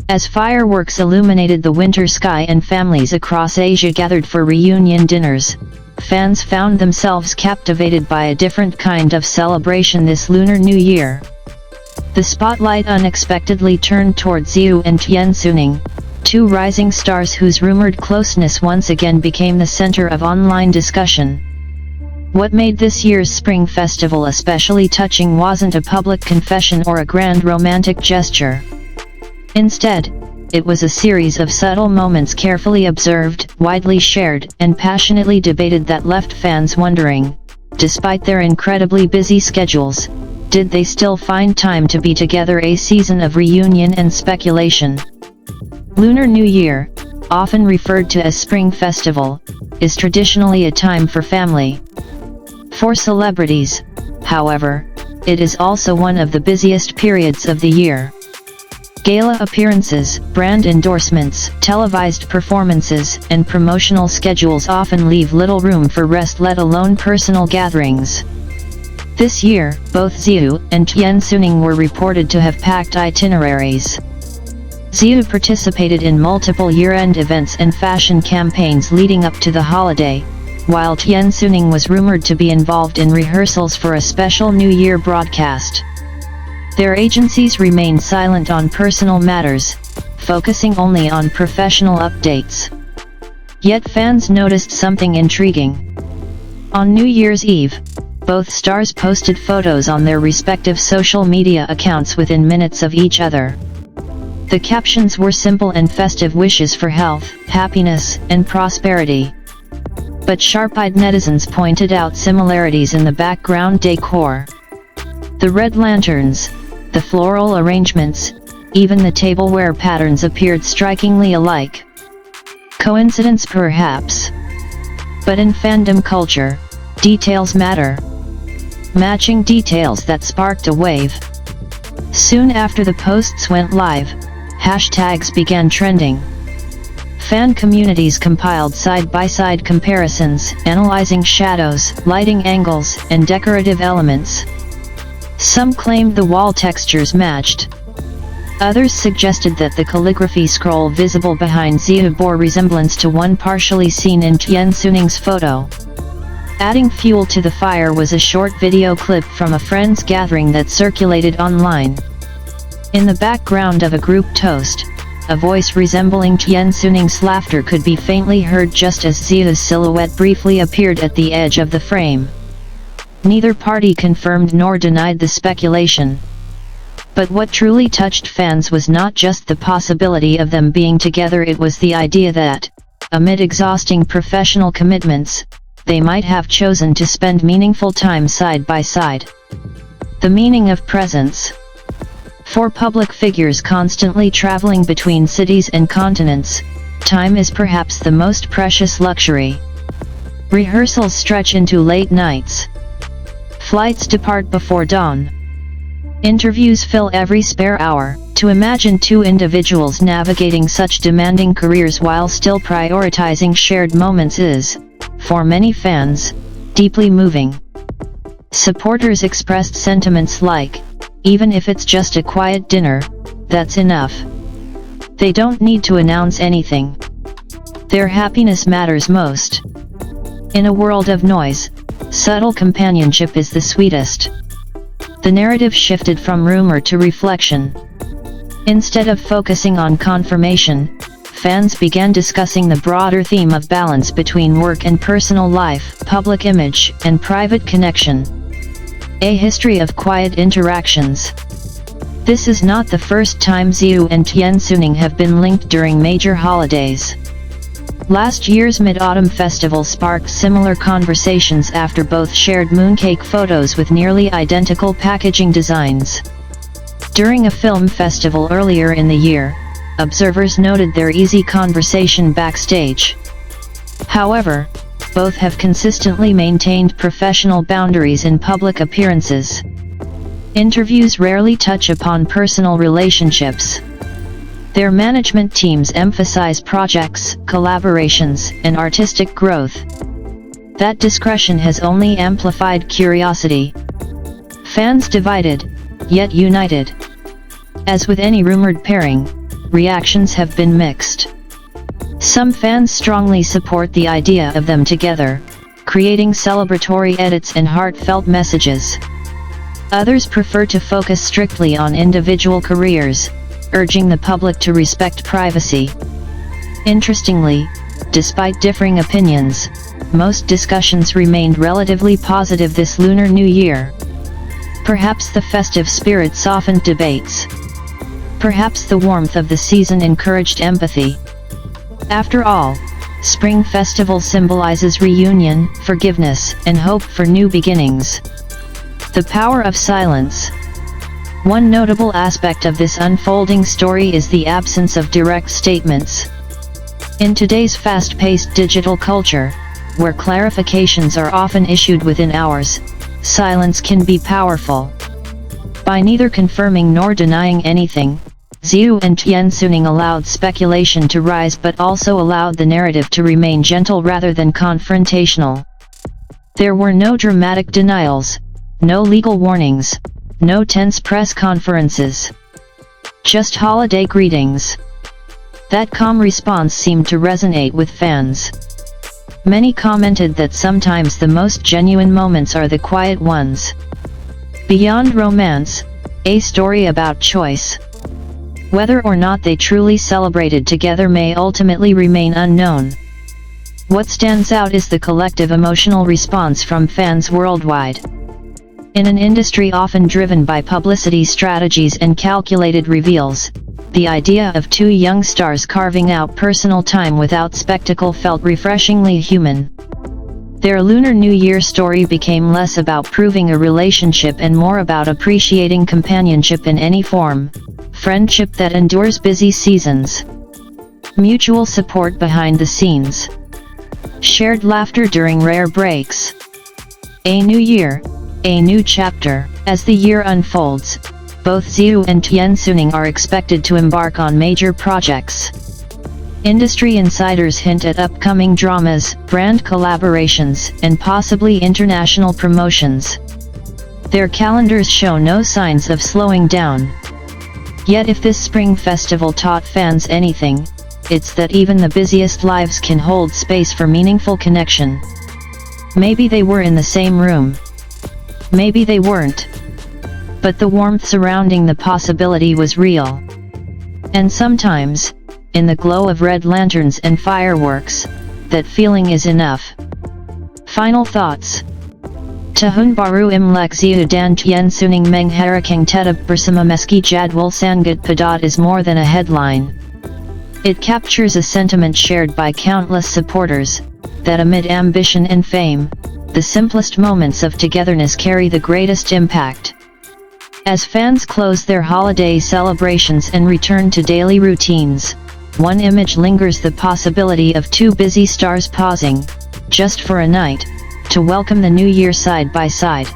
As fireworks illuminated the winter sky and families across Asia gathered for reunion dinners, fans found themselves captivated by a different kind of celebration this Lunar New Year. The spotlight unexpectedly turned toward Ziyu and Tian Xuning, two rising stars whose rumored closeness once again became the center of online discussion. What made this year's spring festival especially touching wasn't a public confession or a grand romantic gesture. Instead, it was a series of subtle moments carefully observed, widely shared, and passionately debated that left fans wondering, despite their incredibly busy schedules, did they still find time to be together? A season of reunion and speculation. Lunar New Year, often referred to as Spring Festival, is traditionally a time for family. For celebrities, however, it is also one of the busiest periods of the year. Gala appearances, brand endorsements, televised performances, and promotional schedules often leave little room for rest, let alone personal gatherings. This year, both Ziyu and Tian Xuning were reported to have packed itineraries. Ziyu participated in multiple year-end events and fashion campaigns leading up to the holiday, while Tian Xuning was rumored to be involved in rehearsals for a special New Year broadcast. Their agencies remained silent on personal matters, focusing only on professional updates. Yet fans noticed something intriguing. On New Year's Eve, both stars posted photos on their respective social media accounts within minutes of each other. The captions were simple and festive wishes for health, happiness, and prosperity. But sharp-eyed netizens pointed out similarities in the background decor. The red lanterns, the floral arrangements, even the tableware patterns appeared strikingly alike. Coincidence perhaps? But in fandom culture, details matter. Matching details that sparked a wave. Soon after the posts went live, hashtags began trending. Fan communities compiled side-by-side comparisons, analyzing shadows, lighting angles, and decorative elements. Some claimed the wall textures matched. Others suggested that the calligraphy scroll visible behind Ziyu bore resemblance to one partially seen in Tian Xuning's photo. Adding fuel to the fire was a short video clip from a friends gathering that circulated online. In the background of a group toast, a voice resembling Tian Xuning's laughter could be faintly heard just as Ziyu's silhouette briefly appeared at the edge of the frame. Neither party confirmed nor denied the speculation. But what truly touched fans was not just the possibility of them being together, it was the idea that, amid exhausting professional commitments, they might have chosen to spend meaningful time side by side. The meaning of presence. For public figures constantly traveling between cities and continents, time is perhaps the most precious luxury. Rehearsals stretch into late nights. Flights depart before dawn. Interviews fill every spare hour. To imagine two individuals navigating such demanding careers while still prioritizing shared moments is, for many fans, deeply moving. Supporters expressed sentiments like, "Even if it's just a quiet dinner, that's enough. They don't need to announce anything. Their happiness matters most." In a world of noise, subtle companionship is the sweetest. The narrative shifted from rumor to reflection. Instead of focusing on confirmation, fans began discussing the broader theme of balance between work and personal life, public image, and private connection. A history of quiet interactions. This is not the first time Ziyu and Tian Xuning have been linked during major holidays. Last year's Mid-Autumn Festival sparked similar conversations after both shared mooncake photos with nearly identical packaging designs. During a film festival earlier in the year, observers noted their easy conversation backstage. However, both have consistently maintained professional boundaries in public appearances. Interviews rarely touch upon personal relationships. Their management teams emphasize projects, collaborations, and artistic growth. That discretion has only amplified curiosity. Fans divided, yet united. As with any rumored pairing, reactions have been mixed. Some fans strongly support the idea of them together, creating celebratory edits and heartfelt messages. Others prefer to focus strictly on individual careers, urging the public to respect privacy. Interestingly, despite differing opinions, most discussions remained relatively positive this Lunar New Year. Perhaps the festive spirit softened debates. Perhaps the warmth of the season encouraged empathy. After all, Spring Festival symbolizes reunion, forgiveness, and hope for new beginnings. The power of silence. One notable aspect of this unfolding story is the absence of direct statements. In today's fast-paced digital culture, where clarifications are often issued within hours, silence can be powerful. By neither confirming nor denying anything, Ziyu and Tian Xuning allowed speculation to rise but also allowed the narrative to remain gentle rather than confrontational. There were no dramatic denials, no legal warnings, no tense press conferences. Just holiday greetings. That calm response seemed to resonate with fans. Many commented that sometimes the most genuine moments are the quiet ones. Beyond romance, a story about choice. Whether or not they truly celebrated together may ultimately remain unknown. What stands out is the collective emotional response from fans worldwide. In an industry often driven by publicity strategies and calculated reveals, the idea of two young stars carving out personal time without spectacle felt refreshingly human. Their Lunar New Year story became less about proving a relationship and more about appreciating companionship in any form, friendship that endures busy seasons, mutual support behind the scenes, shared laughter during rare breaks. A new year, a new chapter. As the year unfolds, both Ziyu and Tian Xuning are expected to embark on major projects. Industry insiders hint at upcoming dramas, brand collaborations, and possibly international promotions. Their calendars show no signs of slowing down. Yet if this spring festival taught fans anything, it's that even the busiest lives can hold space for meaningful connection. Maybe they were in the same room. Maybe they weren't. But the warmth surrounding the possibility was real. And sometimes, in the glow of red lanterns and fireworks, that feeling is enough. Final thoughts. Tahun Baru Imlek Ziyu dan Tian Xuning Mengharapkan Tetap Bersama Meski Jadwal Sangat Padat is more than a headline. It captures a sentiment shared by countless supporters, that amid ambition and fame, the simplest moments of togetherness carry the greatest impact. As fans close their holiday celebrations and return to daily routines, one image lingers: the possibility of two busy stars pausing, just for a night, to welcome the new year side by side.